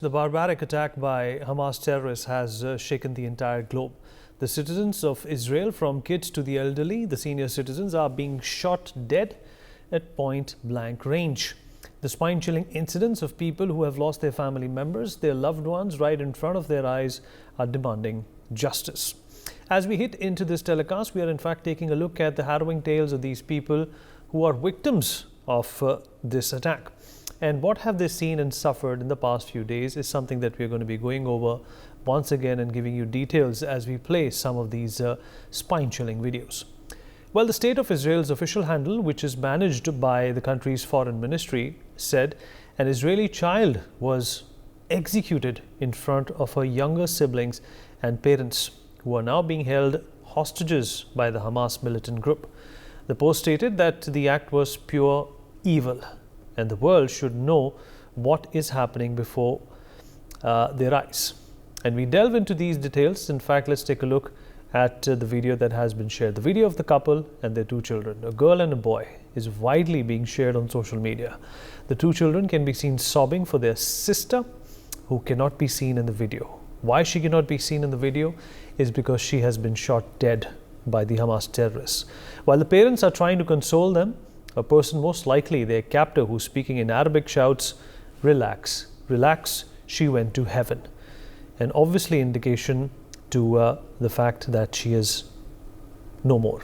The barbaric attack by Hamas terrorists has shaken the entire globe. The citizens of Israel, from kids to the elderly, the senior citizens, are being shot dead at point-blank range. The spine-chilling incidents of people who have lost their family members, their loved ones, right in front of their eyes are demanding justice. As we hit into this telecast, we are in fact taking a look at the harrowing tales of these people who are victims of this attack. And what have they seen and suffered in the past few days is something that we're going to be going over once again and giving you details as we play some of these spine-chilling videos. Well, the State of Israel's official handle, which is managed by the country's foreign ministry, said an Israeli child was executed in front of her younger siblings and parents, who are now being held hostages by the Hamas militant group. The post stated that the act was pure evil, and the world should know what is happening before their eyes. And we delve into these details. In fact, let's take a look at the video that has been shared. The video of the couple and their two children, a girl and a boy, is widely being shared on social media. The two children can be seen sobbing for their sister, who cannot be seen in the video. Why she cannot be seen in the video is because she has been shot dead by the Hamas terrorists. While the parents are trying to console them, a person, most likely their captor, who's speaking in Arabic, shouts, "Relax, relax, she went to heaven." An obviously indication to the fact that she is no more.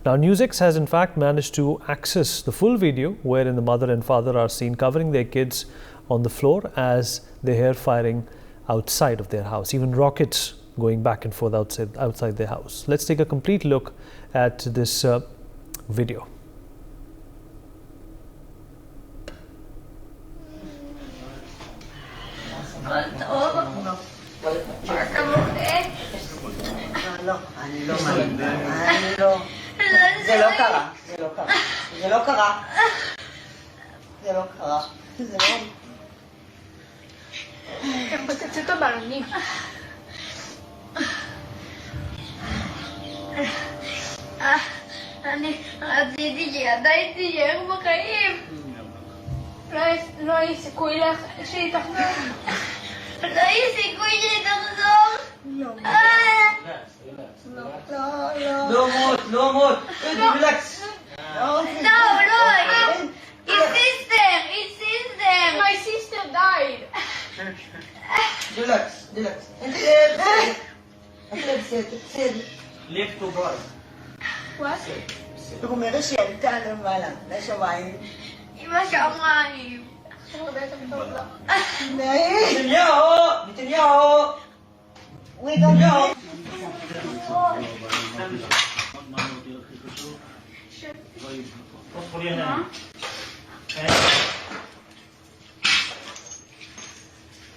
Now, NewsX has in fact managed to access the full video wherein the mother and father are seen covering their kids on the floor as they hear firing outside of their house, even rockets going back and forth outside their house. Let's take a complete look at this video. זה לא קרה, זה לא קרה, זה לא קרה, זה לא קרה, זה לא... הם פוצצו את הבלונים. אני רציתי שידיים תישאר בחיים. לא היה סיכוי שהיא תחזור. לא היה סיכוי שהיא תחזור. לא מות, לא מות, רילקס. No, his sister. My sister died. רילקס, רילקס. סד. Lift to boy. What? הוא אומר שהיא עלתה למעלה, לשמיים. אמא שמיים. נתניהו! נתניהו! נתניהו!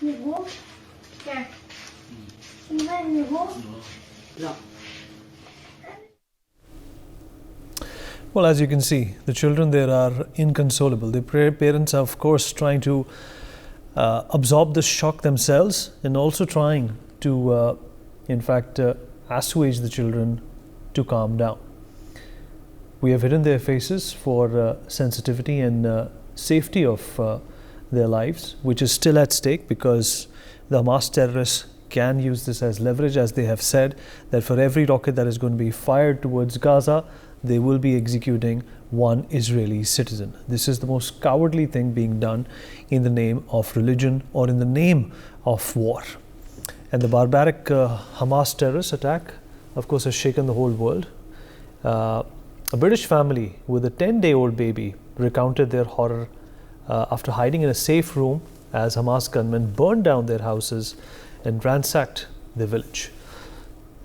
ניגו? כן. ניגו? לא. Well, as you can see, the children there are inconsolable. The parents are, of course, trying to absorb the shock themselves and also trying to, in fact, assuage the children to calm down. We have hidden their faces for sensitivity and safety of their lives, which is still at stake because the Hamas terrorists can use this as leverage, as they have said that for every rocket that is going to be fired towards Gaza, they will be executing one Israeli citizen. This is the most cowardly thing being done in the name of religion or in the name of war. And the barbaric Hamas terrorist attack, of course, has shaken the whole world. A British family with a 10-day-old baby recounted their horror after hiding in a safe room as Hamas gunmen burned down their houses and ransacked the village.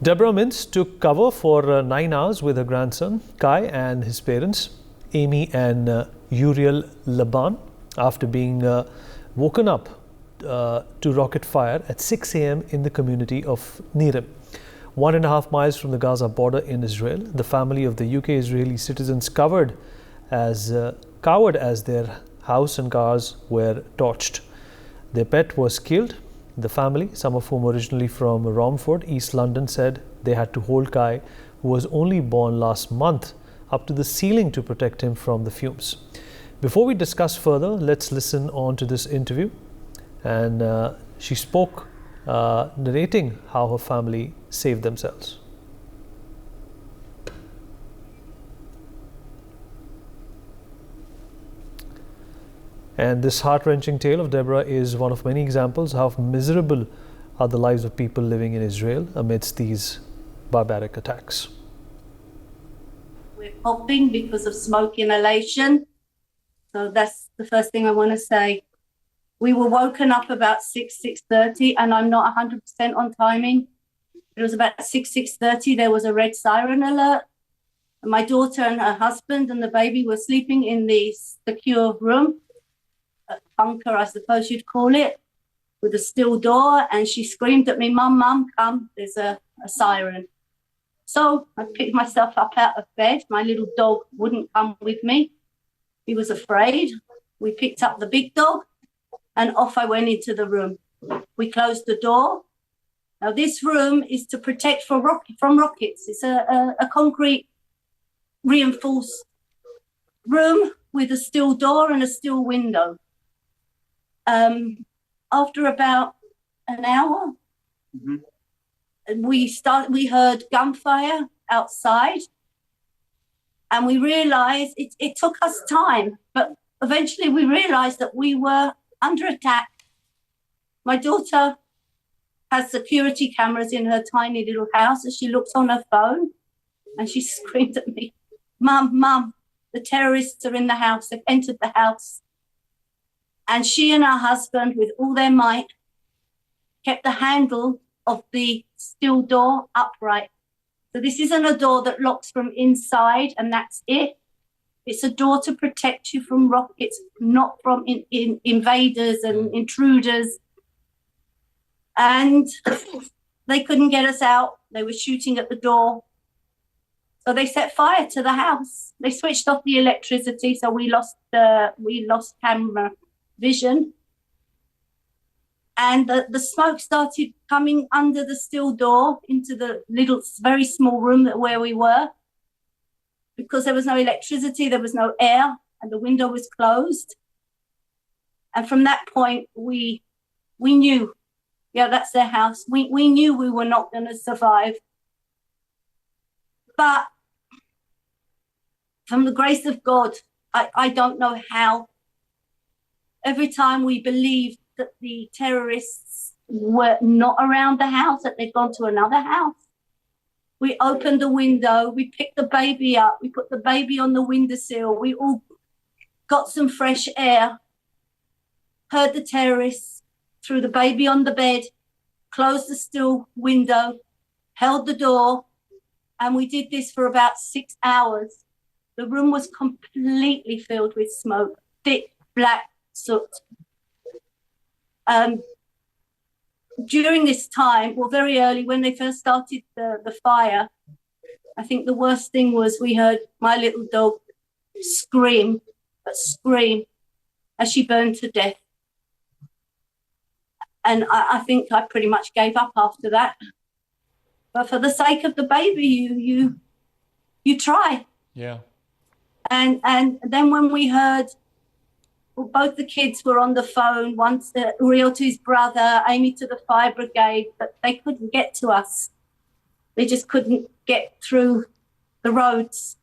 Deborah Mintz took cover for 9 hours with her grandson, Kai, and his parents, Amy and Uriel Laban, after being woken up to rocket fire at 6 a.m. in the community of Nirim, 1.5 miles from the Gaza border in Israel. The family of the UK Israeli citizens cowered as their house and cars were torched. Their pet was killed. The family, some of whom originally from Romford, East London, said they had to hold Kai, who was only born last month, up to the ceiling to protect him from the fumes. Before we discuss further, let's listen on to this interview And she spoke, narrating how her family saved themselves. And this heart-wrenching tale of Deborah is one of many examples how miserable are the lives of people living in Israel amidst these barbaric attacks. We're coughing because of smoke inhalation. So that's the first thing I want to say. We were woken up about 6:30, and I'm not 100% on timing. It was about 6:30. There was a red siren alert. And my daughter and her husband and the baby were sleeping in the secure room, a bunker, I suppose you'd call it, with a steel door. And she screamed at me, Mum, come, there's a siren. So I picked myself up out of bed. My little dog wouldn't come with me. He was afraid. We picked up the big dog and off I went into the room. We closed the door. Now this room is to protect from rockets. It's a concrete reinforced room with a steel door and a steel window. After about an hour, we heard gunfire outside, and we realized it took us time, but eventually we realized that we were under attack. My daughter has security cameras in her tiny little house, and she looked on her phone and she screamed at me, Mum, the terrorists are in the house, they've entered the house. And she and her husband, with all their might, kept the handle of the steel door upright. So this isn't a door that locks from inside and that's it. It's a door to protect you from rockets, not from invaders and intruders. And they couldn't get us out. They were shooting at the door. So they set fire to the house. They switched off the electricity, so we lost camera vision. And the smoke started coming under the steel door into the little, very small room where we were. Because there was no electricity, there was no air, and the window was closed. And from that point, we knew, yeah, that's their house. We knew we were not going to survive. But from the grace of God, I don't know how. Every time we believed that the terrorists were not around the house, that they'd gone to another house, we opened the window, we picked the baby up, we put the baby on the windowsill, we all got some fresh air, heard the terrorists, threw the baby on the bed, closed the steel window, held the door, and we did this for about 6 hours. The room was completely filled with smoke, thick black soot. During this time, well, very early, when they first started the fire, I think the worst thing was we heard my little dog scream as she burned to death. And I think I pretty much gave up after that. But for the sake of the baby, you try. Yeah. And then when we heard, well, both the kids were on the phone, once Uriel to his brother, Amy to the fire brigade, but they couldn't get to us. They just couldn't get through the roads.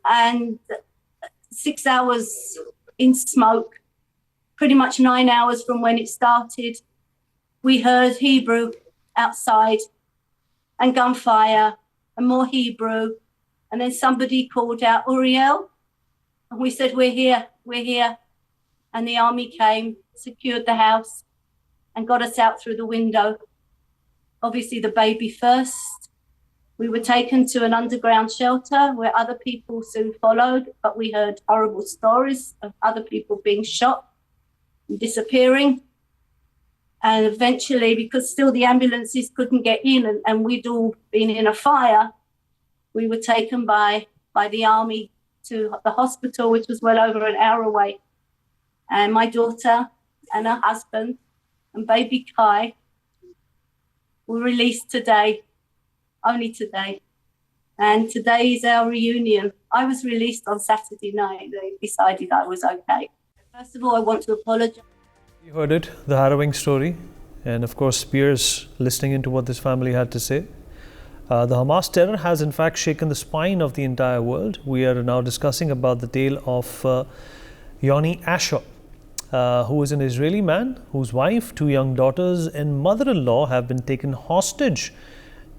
And 6 hours in smoke, pretty much 9 hours from when it started, we heard Hebrew outside and gunfire and more Hebrew. And then somebody called out, Uriel. And we said, we're here. And the army came, secured the house and got us out through the window. Obviously the baby first. We were taken to an underground shelter where other people soon followed, but we heard horrible stories of other people being shot and disappearing. And eventually, because still the ambulances couldn't get in and we'd all been in a fire, we were taken by the army to the hospital, which was well over an hour away. And my daughter and her husband and baby Kai were released today, only today. And today is our reunion. I was released on Saturday night. They decided I was okay. First of all, I want to apologize. You heard it, the harrowing story, and of course, Spears listening into what this family had to say. The Hamas terror has in fact shaken the spine of the entire world. We are now discussing about the tale of Yoni Asher, who is an Israeli man whose wife, 2 young daughters, and mother-in-law have been taken hostage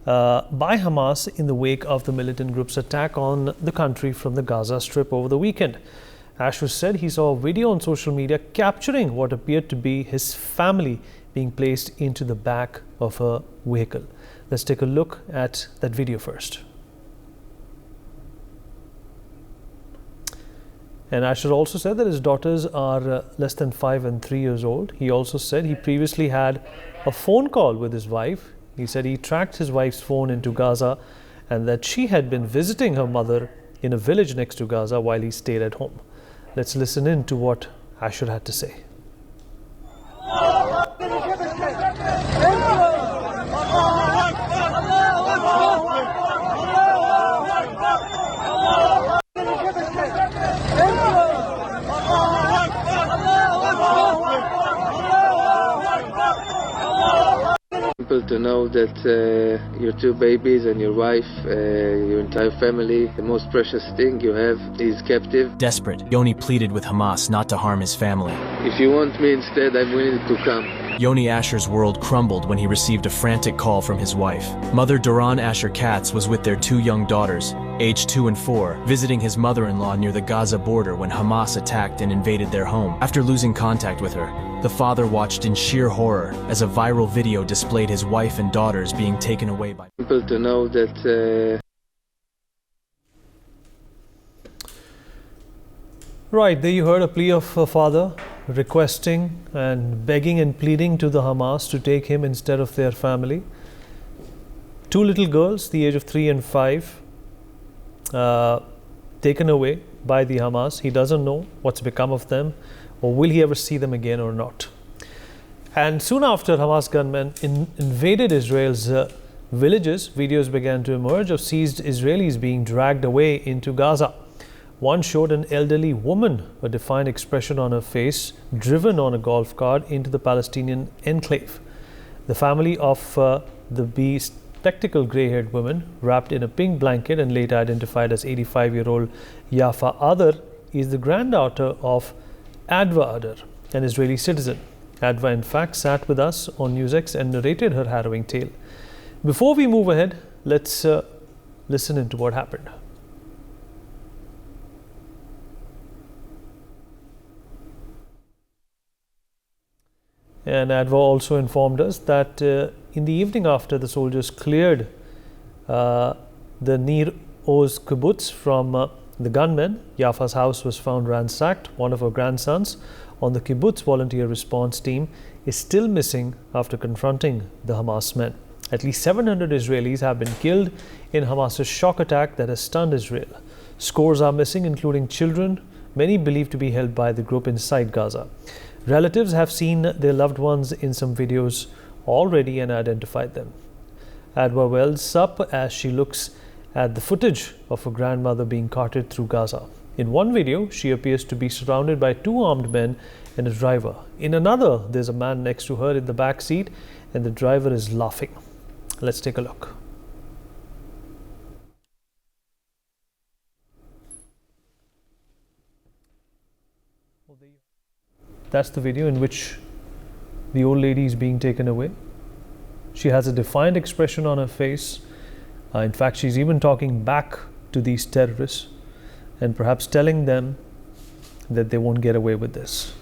by Hamas in the wake of the militant group's attack on the country from the Gaza Strip over the weekend. Asher said he saw a video on social media capturing what appeared to be his family being placed into the back of a vehicle. Let's take a look at that video first. And Asher also said that his daughters are less than 5 and 3 years old. He also said he previously had a phone call with his wife. He said he tracked his wife's phone into Gaza and that she had been visiting her mother in a village next to Gaza while he stayed at home. Let's listen in to what Asher had to say. To know that your 2 babies and your wife, your entire family, the most precious thing you have is captive. Desperate, Yoni pleaded with Hamas not to harm his family. If you want me instead, I'm willing to come. Yoni Asher's world crumbled when he received a frantic call from his wife. Mother Doron Asher Katz was with their 2 young daughters, aged 2 and 4, visiting his mother-in-law near the Gaza border when Hamas attacked and invaded their home. After losing contact with her, the father watched in sheer horror as a viral video displayed his wife and daughters being taken away by people to know that Right, there you heard a plea of a father requesting and begging and pleading to the Hamas to take him instead of their family. 2 little girls, the age of 3 and 5, taken away by the Hamas. He doesn't know what's become of them, or will he ever see them again or not. And soon after Hamas gunmen invaded Israel's villages, videos began to emerge of seized Israelis being dragged away into Gaza. One showed an elderly woman, a defiant expression on her face, driven on a golf cart into the Palestinian enclave. The family of the spectacled grey-haired woman, wrapped in a pink blanket and later identified as 85-year-old Yafa Adar, is the granddaughter of Adva Adar, an Israeli citizen. Adva, in fact, sat with us on NewsX and narrated her harrowing tale. Before we move ahead, let's listen into what happened. And Adva also informed us that in the evening after the soldiers cleared the Nir Oz kibbutz from the gunmen, Yafa's house was found ransacked. One of her grandsons on the kibbutz volunteer response team is still missing after confronting the Hamas men. At least 700 Israelis have been killed in Hamas's shock attack that has stunned Israel. Scores are missing, including children, many believed to be held by the group inside Gaza. Relatives have seen their loved ones in some videos already and identified them. Adwa wells up as she looks at the footage of her grandmother being carted through Gaza. In one video, she appears to be surrounded by 2 armed men and a driver. In another, there's a man next to her in the back seat and the driver is laughing. Let's take a look. That's the video in which the old lady is being taken away. She has a defiant expression on her face. In fact, she's even talking back to these terrorists and perhaps telling them that they won't get away with this.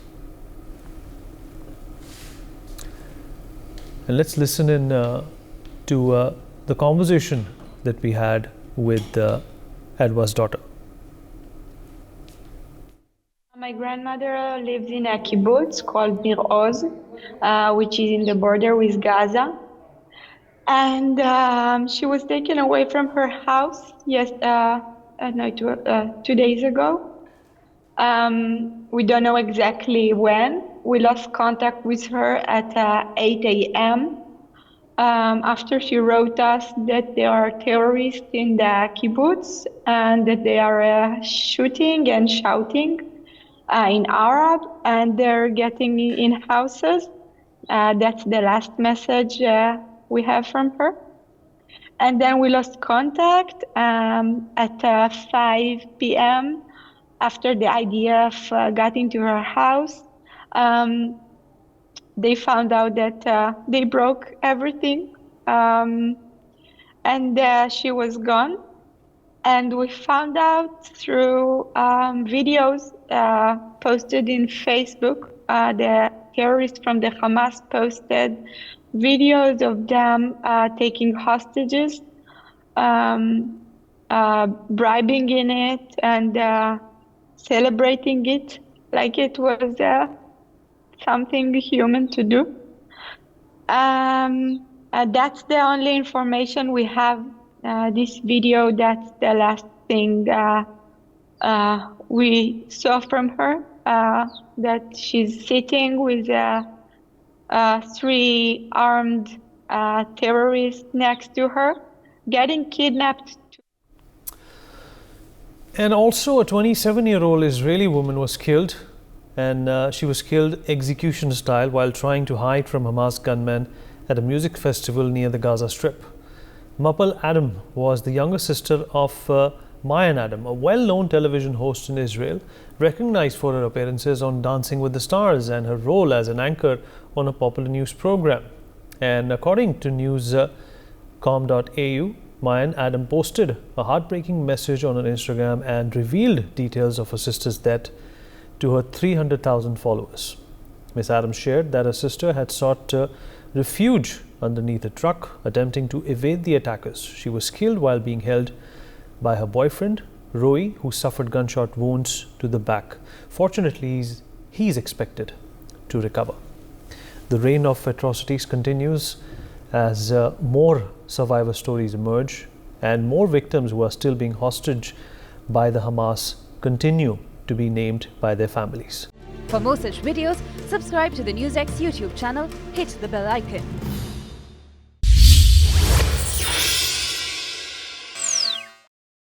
And let's listen in to the conversation that we had with Adwa's daughter. My grandmother lives in a kibbutz called Nir Oz, which is in the border with Gaza. And she was taken away from her house 2 days ago. We don't know exactly when. We lost contact with her at 8 a.m. After she wrote us that there are terrorists in the kibbutz and that they are shooting and shouting. in Arab, and they're getting in houses. That's the last message we have from her. And then we lost contact at 5 p.m. after the IDF got into her house. They found out that they broke everything, and she was gone. And we found out through videos posted in Facebook. The terrorists from the Hamas posted videos of them taking hostages, bribing in it, and celebrating it like it was something human to do. That's the only information we have. This video, that's the last thing we saw from her, that she's sitting with 3 armed terrorists next to her, getting kidnapped. And also a 27-year-old Israeli woman was killed, and she was killed execution style while trying to hide from Hamas gunmen at a music festival near the Gaza Strip. Mapal Adam was the younger sister of Mayan Adam, a well-known television host in Israel, recognized for her appearances on Dancing with the Stars and her role as an anchor on a popular news program. And according to news.com.au, Mayan Adam posted a heartbreaking message on her Instagram and revealed details of her sister's death to her 300,000 followers. Ms. Adam shared that her sister had sought refuge underneath a truck, attempting to evade the attackers. She was killed while being held by her boyfriend, Roy, who suffered gunshot wounds to the back. Fortunately, he's expected to recover. The reign of atrocities continues as more survivor stories emerge and more victims who are still being hostage by the Hamas continue to be named by their families. For more such videos, subscribe to the NewsX YouTube channel, hit the bell icon.